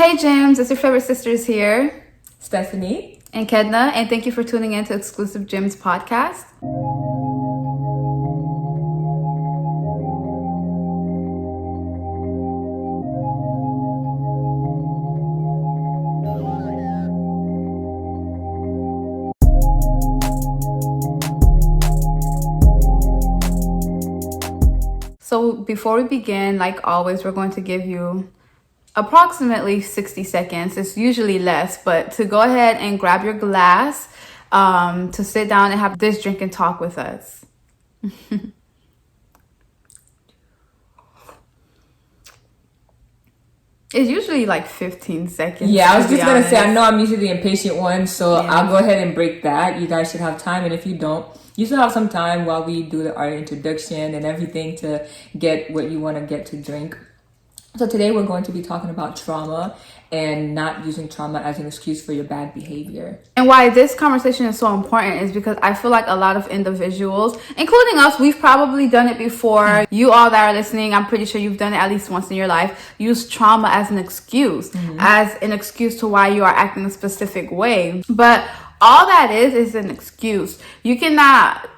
Hey Gems, it's your favorite sisters here, Stephanie and Kedna, and thank you for tuning in to Xclusive Gems podcast. So before we begin, like always, we're going to give you approximately 60 seconds. It's usually less, but to go ahead and grab your glass, to sit down and have this drink and talk with us. It's usually like 15 seconds. Yeah, I was just gonna say, I know I'm usually the impatient one, so yeah. I'll go ahead and break that. You guys should have time, and if you don't, you still have some time while we do our introduction and everything to get what you want to get to drink. So today we're going to be talking about trauma and not using trauma as an excuse for your bad behavior. And why this conversation is so important is because I feel like a lot of individuals, including us, we've probably done it before. You all that are listening, I'm pretty sure you've done it at least once in your life. Use trauma as an excuse, to why you are acting a specific way. But all that is an excuse. You cannot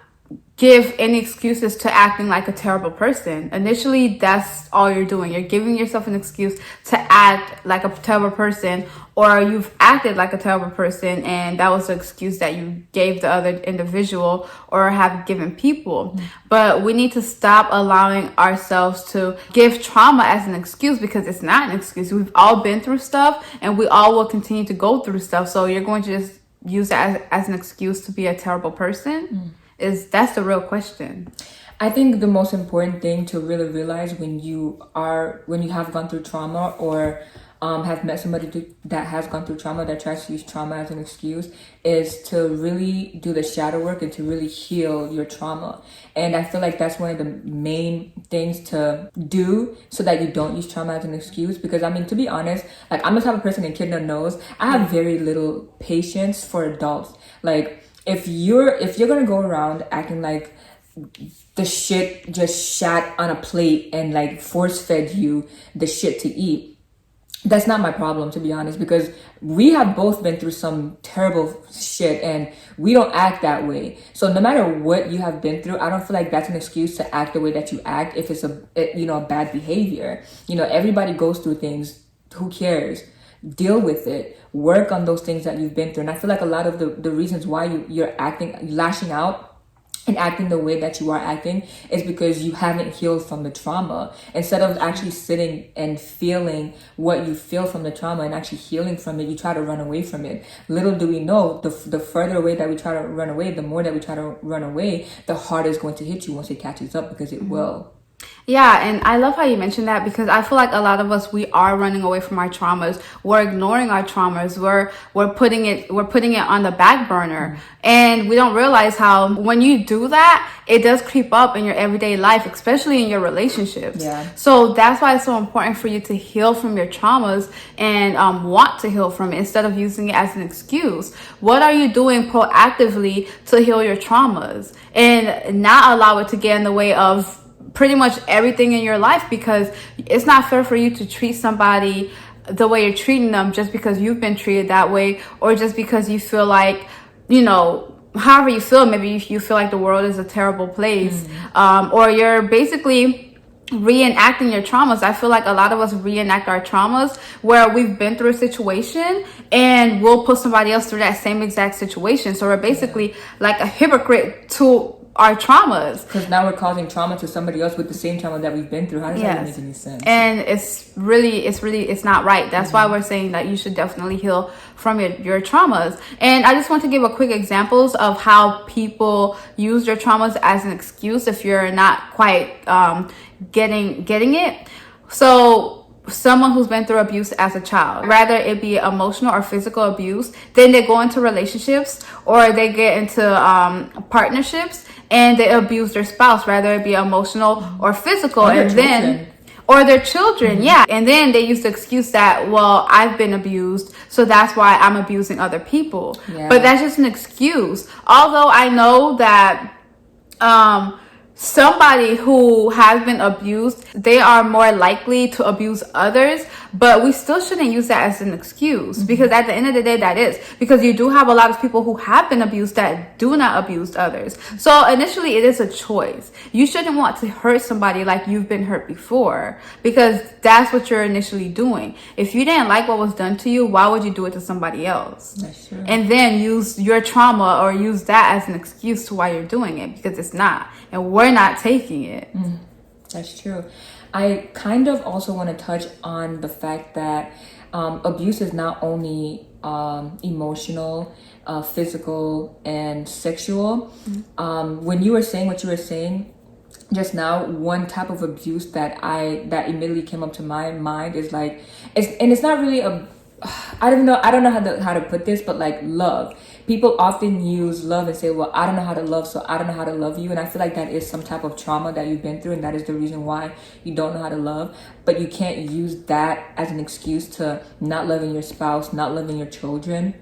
give any excuses to acting like a terrible person. Initially, that's all you're doing. You're giving yourself an excuse to act like a terrible person, or you've acted like a terrible person, and that was the excuse that you gave the other individual or have given people. But we need to stop allowing ourselves to give trauma as an excuse, because it's not an excuse. We've all been through stuff, and we all will continue to go through stuff. So you're going to just use that as an excuse to be a terrible person? That's the real question. I think the most important thing to really realize when you have gone through trauma, or have met somebody that has gone through trauma that tries to use trauma as an excuse, is to really do the shadow work and to really heal your trauma. And I feel like that's one of the main things to do so that you don't use trauma as an excuse. Because I mean, to be honest, like, I'm the type of person, and Kedna knows, I have very little patience for adults. Like, if you're gonna go around acting like the shit just shat on a plate and like force fed you the shit to eat, that's not my problem, to be honest, because we have both been through some terrible shit and we don't act that way. So no matter what you have been through, I don't feel like that's an excuse to act the way that you act if it's a bad behavior. Everybody goes through things. Who cares? Deal with it. Work on those things that you've been through. And I feel like a lot of the reasons why you're lashing out and acting the way that you are acting is because you haven't healed from the trauma. Instead of actually sitting and feeling what you feel from the trauma and actually healing from it, you try to run away from it. Little do we know, the further away that we try to run away, the more that we try to run away, the harder it's going to hit you once it catches up, because it will. Yeah, and I love how you mentioned that, because I feel like a lot of us, we are running away from our traumas. We're ignoring our traumas. We're putting it on the back burner. And we don't realize how when you do that, it does creep up in your everyday life, especially in your relationships. Yeah. So that's why it's so important for you to heal from your traumas and want to heal from it instead of using it as an excuse. What are you doing proactively to heal your traumas and not allow it to get in the way of pretty much everything in your life? Because it's not fair for you to treat somebody the way you're treating them just because you've been treated that way, or just because you feel like, however you feel, maybe you feel like the world is a terrible place, or you're basically reenacting your traumas. I feel like a lot of us reenact our traumas where we've been through a situation and we'll put somebody else through that same exact situation. So we're basically like a hypocrite to our traumas, because now we're causing trauma to somebody else with the same trauma that we've been through. How does that make any sense? And it's not right. That's why we're saying that you should definitely heal from your traumas. And I just want to give a quick examples of how people use their traumas as an excuse if you're not quite getting it. So someone who's been through abuse as a child, rather it be emotional or physical abuse, then they go into relationships or they get into partnerships and they abuse their spouse, rather it be emotional or physical, or their children. Yeah. And then they use the excuse that, well, I've been abused, so that's why I'm abusing other people. But that's just an excuse. Although I know that somebody who has been abused, they are more likely to abuse others, but we still shouldn't use that as an excuse, because at the end of the day, that is, because you do have a lot of people who have been abused that do not abuse others. So initially, it is a choice. You shouldn't want to hurt somebody like you've been hurt before, because that's what you're initially doing. If you didn't like what was done to you, why would you do it to somebody else? That's true. And then use your trauma or use that as an excuse to why you're doing it, because it's not, and we're not taking it. That's true. I kind of also want to touch on the fact that abuse is not only emotional, physical, and sexual. When you were saying what you were saying just now, one type of abuse that immediately came up to my mind is like, it's not really I don't know how to put this, but like love. People often use love and say, well, I don't know how to love, so I don't know how to love you. And I feel like that is some type of trauma that you've been through, and that is the reason why you don't know how to love. But you can't use that as an excuse to not loving your spouse, not loving your children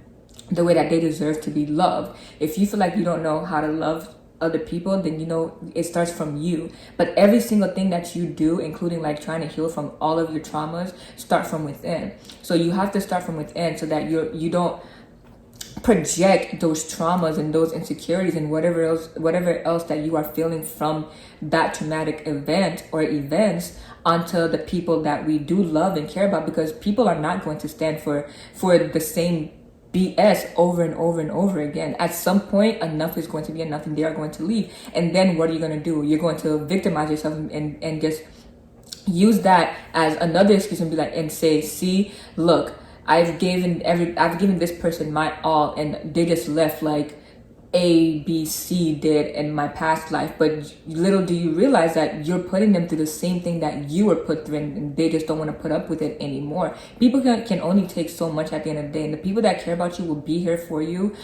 the way that they deserve to be loved. If you feel like you don't know how to love other people, then you know it starts from you. But every single thing that you do, including like trying to heal from all of your traumas, start from within. So you have to start from within so that you don't project those traumas and those insecurities and whatever else that you are feeling from that traumatic event or events onto the people that we do love and care about, because people are not going to stand for the same BS over and over and over again. At some point, enough is going to be enough, and they are going to leave. And then what are you going to do? You're going to victimize yourself and just use that as another excuse and be like, and say, see, look, I've given this person my all, and they just left like A, B, C did in my past life. But little do you realize that you're putting them through the same thing that you were put through, and they just don't want to put up with it anymore. People can only take so much at the end of the day, and the people that care about you will be here for you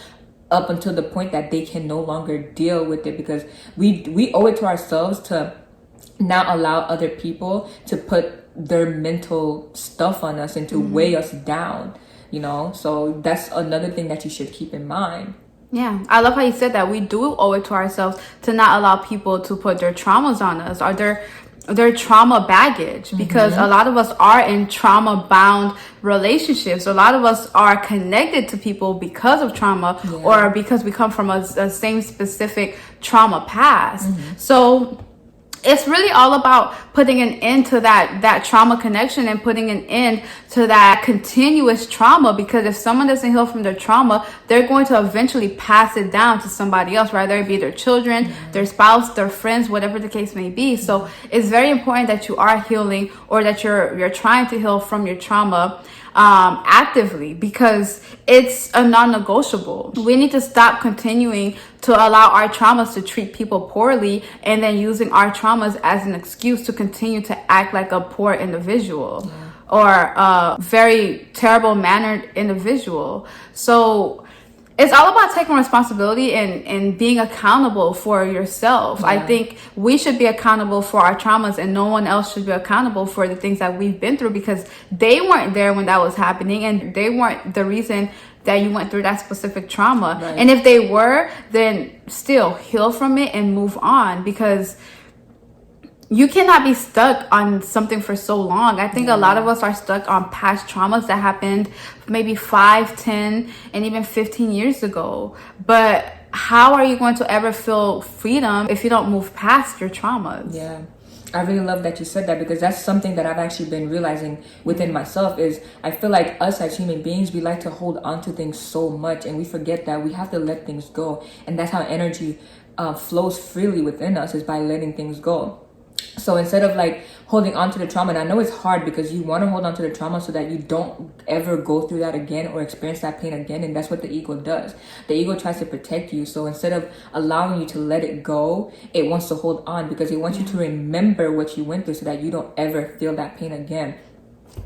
up until the point that they can no longer deal with it, because we owe it to ourselves to not allow other people to put their mental stuff on us and to weigh us down, you know? So that's another thing that you should keep in mind. Yeah, I love how you said that. We do owe it to ourselves to not allow people to put their traumas on us or their trauma baggage, because a lot of us are in trauma bound relationships. A lot of us are connected to people because of trauma or because we come from a same specific trauma past. So it's really all about putting an end to that trauma connection and putting an end to that continuous trauma, because if someone doesn't heal from their trauma, they're going to eventually pass it down to somebody else, whether it be their children, their spouse, their friends, whatever the case may be. So it's very important that you are healing, or that you're trying to heal from your trauma actively, because it's a non-negotiable. We need to stop continuing to allow our traumas to treat people poorly, and then using our traumas as an excuse to continue to act like a poor individual or a very terrible mannered individual. So it's all about taking responsibility and being accountable for yourself. I think we should be accountable for our traumas, and no one else should be accountable for the things that we've been through, because they weren't there when that was happening, and they weren't the reason that you went through that specific trauma. And if they were, then still heal from it and move on, because you cannot be stuck on something for so long. I think a lot of us are stuck on past traumas that happened maybe 5, 10, and even 15 years ago. But how are you going to ever feel freedom if you don't move past your traumas? Yeah. I really love that you said that, because that's something that I've actually been realizing within myself. Is I feel like us as human beings, we like to hold on to things so much, and we forget that we have to let things go. And that's how energy flows freely within us, is by letting things go. So instead of like holding on to the trauma, and I know it's hard because you want to hold on to the trauma so that you don't ever go through that again or experience that pain again. And that's what the ego does. The ego tries to protect you. So instead of allowing you to let it go, it wants to hold on, because it wants you to remember what you went through so that you don't ever feel that pain again.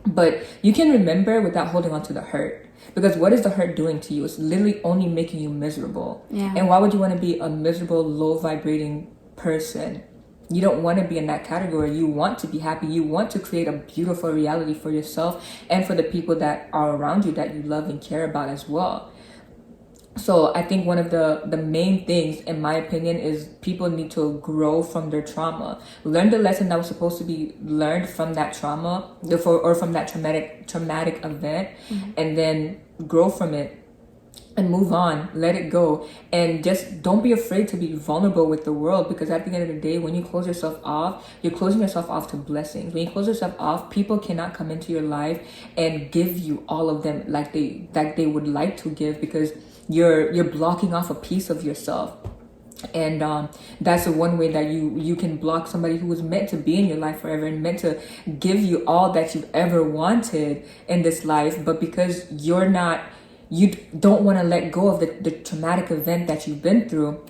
But you can remember without holding on to the hurt. Because what is the hurt doing to you? It's literally only making you miserable. And why would you want to be a miserable, low vibrating person? You don't want to be in that category. You want to be happy. You want to create a beautiful reality for yourself and for the people that are around you that you love and care about as well. So I think one of the main things, in my opinion, is people need to grow from their trauma, learn the lesson that was supposed to be learned from that trauma, or from that traumatic event, and then grow from it and move on, let it go, and just don't be afraid to be vulnerable with the world, because at the end of the day, when you close yourself off, you're closing yourself off to blessings. When you close yourself off, people cannot come into your life and give you all of them like they would like to give, because you're blocking off a piece of yourself. And that's the one way that you can block somebody who was meant to be in your life forever and meant to give you all that you've ever wanted in this life, but because you don't want to let go of the traumatic event that you've been through,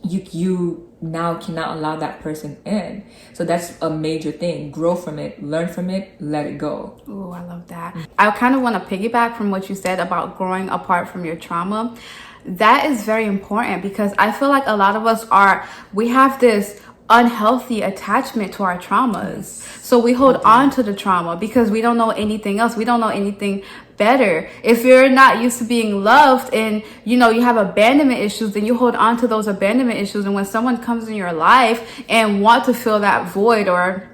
you now cannot allow that person in. So that's a major thing. Grow from it, learn from it, let it go. Oh, I love that. I kind of want to piggyback from what you said about growing apart from your trauma. That is very important, because I feel like a lot of us we have this unhealthy attachment to our traumas. So we hold on to the trauma because we don't know anything else. We don't know anything better. If you're not used to being loved and you have abandonment issues, then you hold on to those abandonment issues. And when someone comes in your life and want to fill that void, or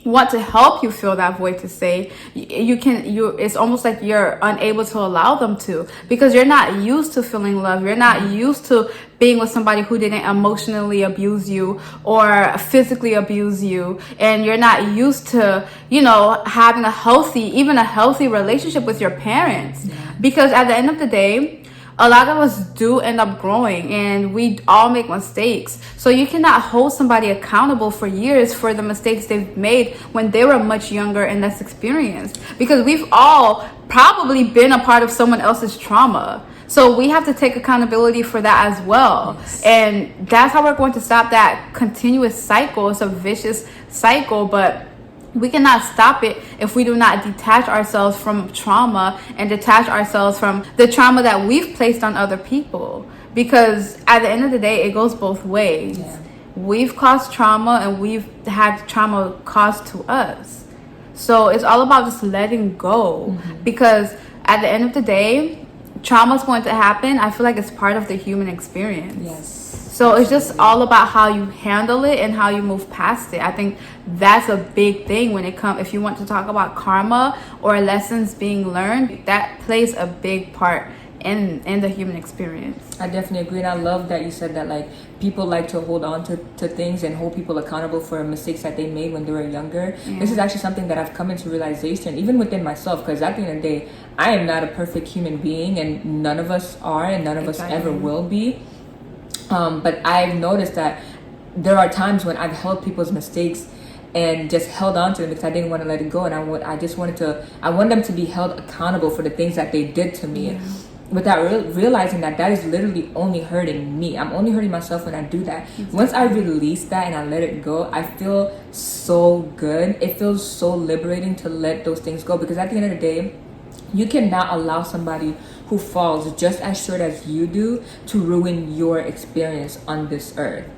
want to help you fill that void, to say it's almost like you're unable to allow them to, because you're not used to feeling love. You're not used to being with somebody who didn't emotionally abuse you or physically abuse you, and you're not used to having a healthy relationship with your parents. Because at the end of the day, a lot of us do end up growing, and we all make mistakes. So you cannot hold somebody accountable for years for the mistakes they've made when they were much younger and less experienced, because we've all probably been a part of someone else's trauma. So we have to take accountability for that as well. Yes. And that's how we're going to stop that continuous cycle. It's a vicious cycle, but we cannot stop it if we do not detach ourselves from trauma and detach ourselves from the trauma that we've placed on other people. Because at the end of the day, it goes both ways. Yeah. We've caused trauma and we've had trauma caused to us. So it's all about just letting go. Because at the end of the day, trauma is going to happen. I feel like it's part of the human experience. Yes. So it's just all about how you handle it and how you move past it. I think that's a big thing when it comes, if you want to talk about karma or lessons being learned, that plays a big part in the human experience. I definitely agree, and I love that you said that, like, people like to hold on to things and hold people accountable for mistakes that they made when they were younger. Yeah. This is actually something that I've come into realization, even within myself, because at the end of the day, I am not a perfect human being, and none of us are, and none of us ever will be. But I've noticed that there are times when I've held people's mistakes and just held on to them because I didn't want to let it go, and I want them to be held accountable for the things that they did to me. Yeah. Without realizing that is literally only hurting me. I'm only hurting myself when I do that. Exactly. Once I release that and I let it go, I feel so good. It feels so liberating to let those things go, because at the end of the day, you cannot allow somebody who falls just as short as you do to ruin your experience on this earth.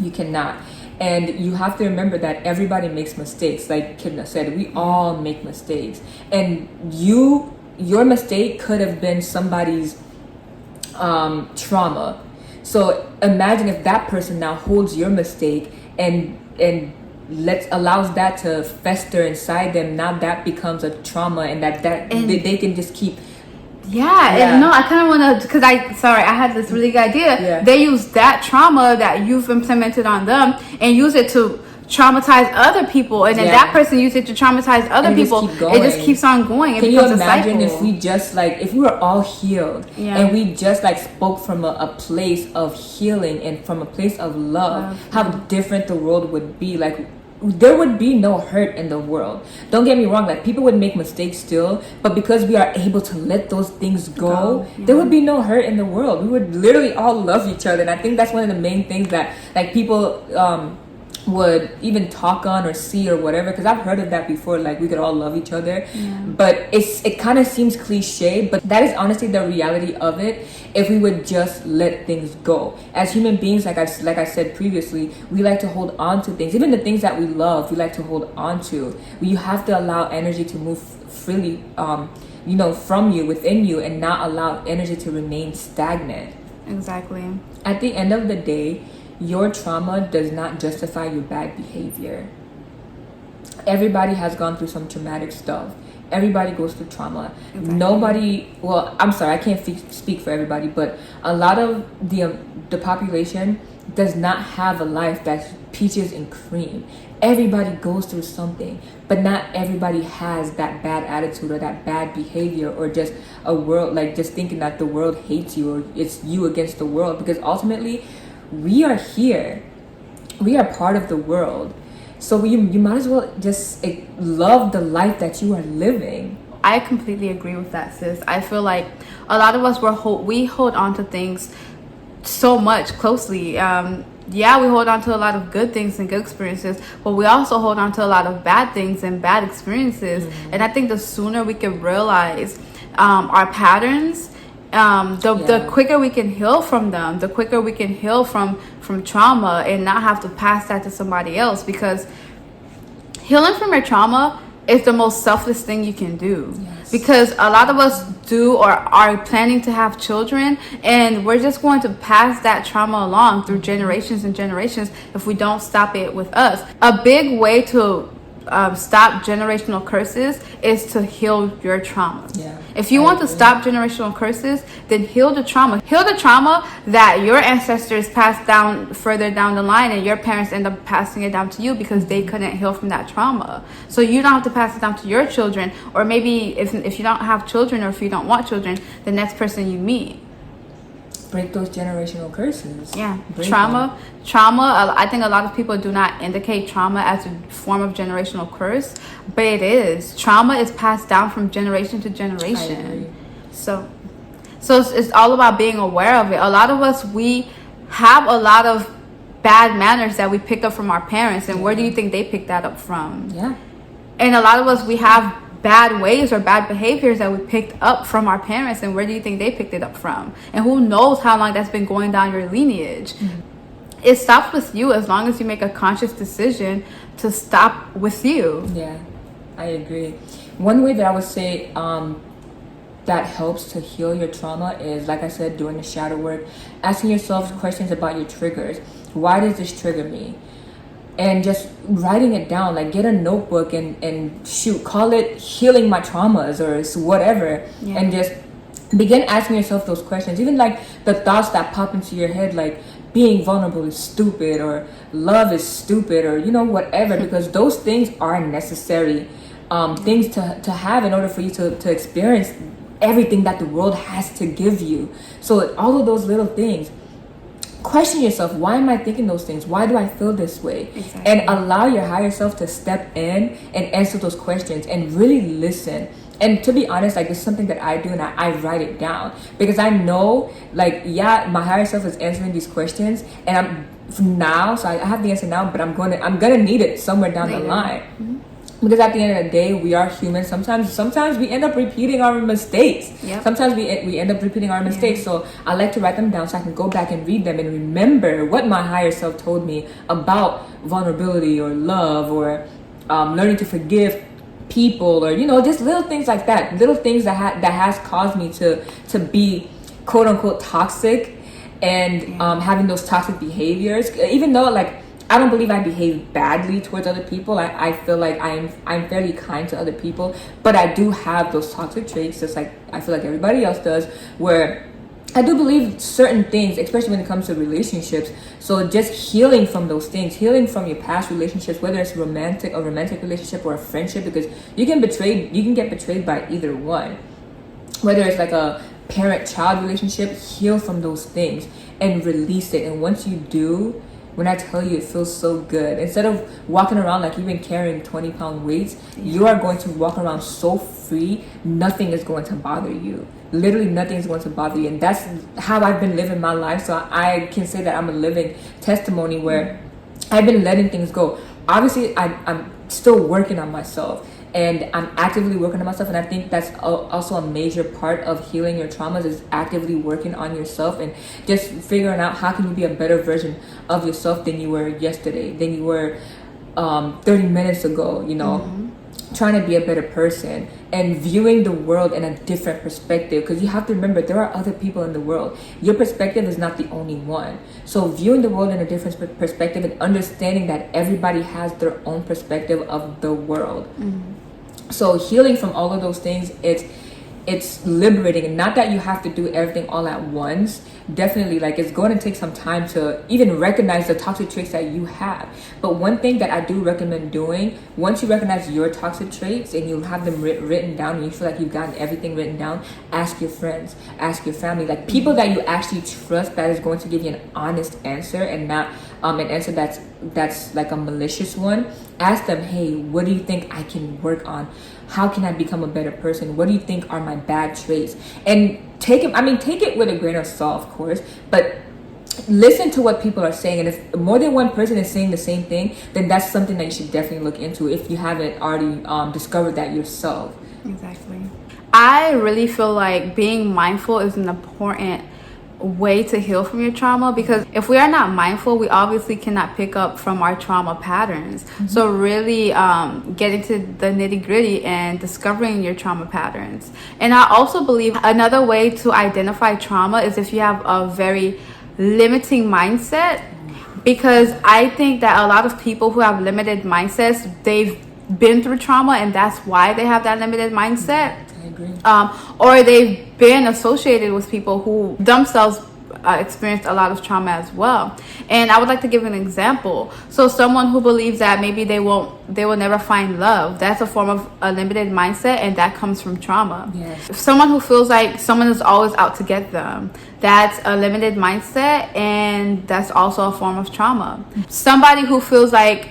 You cannot. And you have to remember that everybody makes mistakes. Like Kedna said, we all make mistakes. And your mistake could have been somebody's trauma. So imagine if that person now holds your mistake and allows that to fester inside them. Now that becomes a trauma, and they can just keep. Yeah, and no, I kind of want to, because I had this really good idea. Yeah. They use that trauma that you've implemented on them and use it to traumatize other people, and then that person used it to traumatize other people. It just keeps on going. Can you imagine if we just if we were all healed and we just spoke from a place of healing and from a place of love, how different the world would be. There would be no hurt in the world. Don't get me wrong, people would make mistakes still, but because we are able to let those things go, there would be no hurt in the world. We would literally all love each other. And I think that's one of the main things that people would even talk on or see or whatever, because I've heard of that before, we could all love each other. But it kind of seems cliche, but that is honestly the reality of it. If we would just let things go as human beings, like I said previously, we like to hold on to things. Even the things that we love, we like to hold on to. You have to allow energy to move freely from you, within you, and not allow energy to remain stagnant. Exactly. At the end of the day, your trauma does not justify your bad behavior. Everybody has gone through some traumatic stuff. Everybody goes through trauma. Exactly. I'm sorry, I can't speak for everybody, but a lot of the population does not have a life that's peaches and cream. Everybody goes through something, but not everybody has that bad attitude or that bad behavior, or just a world, like just thinking that the world hates you or it's you against the world, because ultimately we are here. We are part of the world. So you might as well just love the life that you are living. I completely agree with that, sis. I feel like a lot of us we hold on to things so much closely. Yeah, we hold on to a lot of good things and good experiences, but we also hold on to a lot of bad things and bad experiences. Mm-hmm. And I think the sooner we can realize our patterns, the quicker we can heal from them, the quicker we can heal from trauma and not have to pass that to somebody else. Because healing from your trauma is the most selfless thing you can do. Yes. Because a lot of us do or are planning to have children, and we're just going to pass that trauma along through generations and generations if we don't stop it with us. A big way to stop generational curses is to heal your trauma. Yeah, if you want to stop generational curses, then heal the trauma. Heal the trauma that your ancestors passed down further down the line, and your parents end up passing it down to you because they couldn't heal from that trauma. So you don't have to pass it down to your children, or maybe if you don't have children, or if you don't want children, the next person you meet. Break those generational curses. Yeah. Trauma, I think a lot of people do not indicate trauma as a form of generational curse, but it is. Trauma is passed down from generation to generation. So it's all about being aware of it. A lot of us, we have a lot of bad manners that we pick up from our parents, and where do you think they picked that up from? Yeah. And a lot of us, we have bad ways or bad behaviors that we picked up from our parents, and where do you think they picked it up from? And who knows how long that's been going down your lineage. Mm-hmm. It stops with you as long as you make a conscious decision to stop with you. Yeah, I agree. One way that I would say that helps to heal your trauma is, like I said, doing the shadow work, asking yourself questions about your triggers. Why does this trigger me? And just writing it down, like get a notebook and call it healing my traumas or whatever. Yeah. And just begin asking yourself those questions. Even like the thoughts that pop into your head, like being vulnerable is stupid, or love is stupid, or whatever, because those things are necessary things to have in order for you to experience everything that the world has to give you. So all of those little things, question yourself, why am I thinking those things? Why do I feel this way? Exactly. And allow your higher self to step in and answer those questions and really listen. And to be honest, like, it's something that I do, and I write it down, because I know, like, my higher self is answering these questions, and I have the answer now, but I'm gonna need it somewhere down the line. Mm-hmm. Because at the end of the day, we are human. Sometimes we end up repeating our mistakes. Yep. Sometimes we end up repeating our mistakes. Yeah. So I like to write them down so I can go back and read them and remember what my higher self told me about vulnerability or love, or learning to forgive people, or just little things like that. Little things that has caused me to be quote unquote toxic, and having those toxic behaviors. Even though, like, I don't believe I behave badly towards other people. I feel like I'm fairly kind to other people, but I do have those toxic traits, just like I feel like everybody else does, where I do believe certain things, especially when it comes to relationships. So just healing from those things, healing from your past relationships, whether it's a romantic relationship or a friendship, because you can get betrayed by either one. Whether it's like a parent-child relationship, heal from those things and release it. And once you do, when I tell you, it feels so good. Instead of walking around like you've been carrying 20-pound weights, you are going to walk around so free, nothing is going to bother you. Literally nothing is going to bother you. And that's how I've been living my life. So I can say that I'm a living testimony where I've been letting things go. Obviously, I'm still working on myself. And I'm actively working on myself, and I think that's also a major part of healing your traumas, is actively working on yourself and just figuring out how can you be a better version of yourself than you were yesterday, than you were 30 minutes ago, Mm-hmm. trying to be a better person and viewing the world in a different perspective, because you have to remember there are other people in the world. Your perspective is not the only one. So viewing the world in a different perspective and understanding that everybody has their own perspective of the world. So healing from all of those things, it's liberating. And not that you have to do everything all at once. Definitely, like, it's going to take some time to even recognize the toxic traits that you have. But one thing that I do recommend doing, once you recognize your toxic traits and you have them written down and you feel like you've gotten everything written down, ask your friends, ask your family, like people that you actually trust, that is going to give you an honest answer and not an answer that's like a malicious one. Ask them, hey, what do you think I can work on? How can I become a better person? What do you think are my bad traits? And take it with a grain of salt, of course, but listen to what people are saying. And if more than one person is saying the same thing, then that's something that you should definitely look into if you haven't already discovered that yourself. Exactly. I really feel like being mindful is an important way to heal from your trauma, because if we are not mindful, we obviously cannot pick up from our trauma patterns. So really get into the nitty-gritty and discovering your trauma patterns. And I also believe another way to identify trauma is if you have a very limiting mindset, because I think that a lot of people who have limited mindsets, they've been through trauma and that's why they have that limited mindset. Or they've been associated with people who themselves experienced a lot of trauma as well. And I would like to give an example. So someone who believes that maybe they will never find love, that's a form of a limited mindset, and that comes from trauma. If someone who feels like someone is always out to get them, that's a limited mindset, and that's also a form of trauma. Somebody who feels like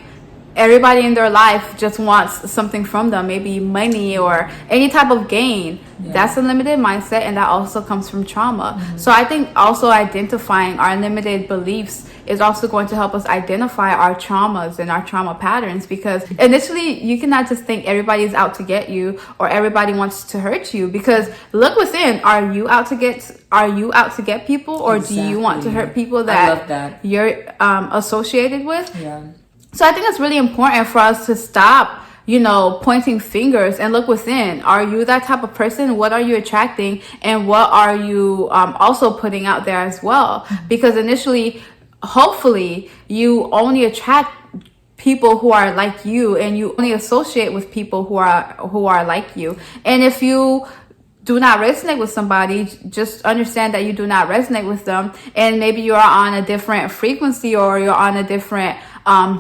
everybody in their life just wants something from them, maybe money or any type of gain, that's a limited mindset, and that also comes from trauma. So I think also identifying our limited beliefs is also going to help us identify our traumas and our trauma patterns, because initially you cannot just think everybody's out to get you or everybody wants to hurt you, because look within. Are you out to get people, or do you want to hurt people that you're associated with? So I think it's really important for us to stop, pointing fingers and look within. Are you that type of person? What are you attracting? And what are you also putting out there as well? Because initially, hopefully, you only attract people who are like you, and you only associate with people who are like you. And if you do not resonate with somebody, just understand that you do not resonate with them, and maybe you are on a different frequency or you're on a different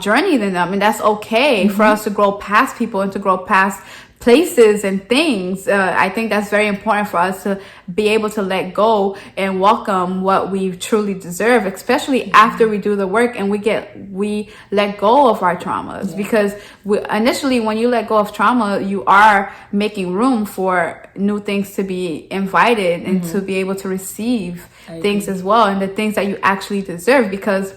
journey than them, and that's okay for us to grow past people and to grow past places and things. I think that's very important for us to be able to let go and welcome what we truly deserve, especially after we do the work and we let go of our traumas. Because initially, when you let go of trauma, you are making room for new things to be invited and to be able to receive things as well, and the things that you actually deserve. Because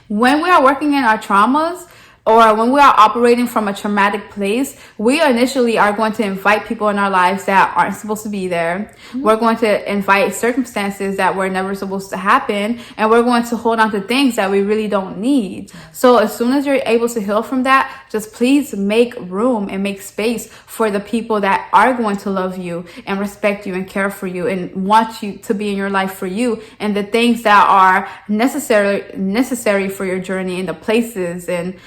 when we are working in our traumas, or when we are operating from a traumatic place, we initially are going to invite people in our lives that aren't supposed to be there. We're going to invite circumstances that were never supposed to happen, and we're going to hold on to things that we really don't need. So as soon as you're able to heal from that, just please make room and make space for the people that are going to love you and respect you and care for you and want you to be in your life for you, and the things that are necessary for your journey, and the places and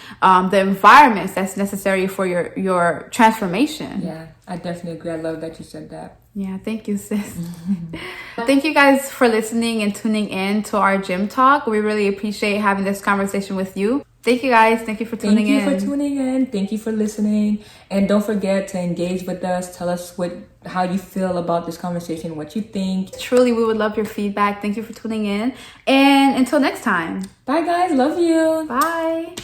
the environments that's necessary for your transformation. Yeah, I definitely agree. I love that you said that. Yeah, thank you, sis. Thank you guys for listening and tuning in to our gym talk. We really appreciate having this conversation with you. Thank you guys. Thank you for tuning in. Thank you for listening. And don't forget to engage with us. Tell us how you feel about this conversation, what you think. Truly, we would love your feedback. Thank you for tuning in. And until next time. Bye, guys. Love you. Bye.